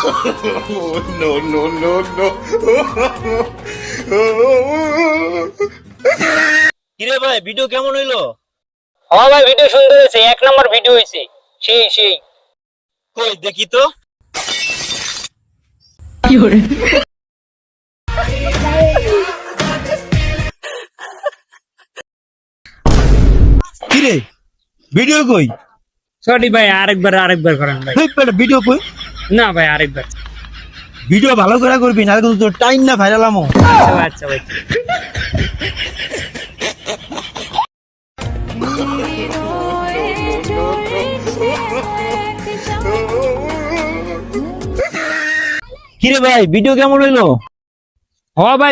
No, no, no, no. কিরে ভাই video কেমন হইলো? হ্যাঁ ভাই, ভিডিও সুন্দর হয়েছে, 1 নম্বর ভিডিও হয়েছে। সেই সেই কই দেখি তো। কিরে ভিডিও কই? সরি ভাই, আরেকবার করেন ভাই। ভিডিও কই? না ভাই, আরেকবার। ভিডিও ভালো করে করবি, না কিন্তু তোর টাইম না ভাইরাল আমো। আচ্ছা ভাই, আচ্ছা ভাই। কিরে ভাই ভিডিও কেমন হইলো? হ্যাঁ ভাই,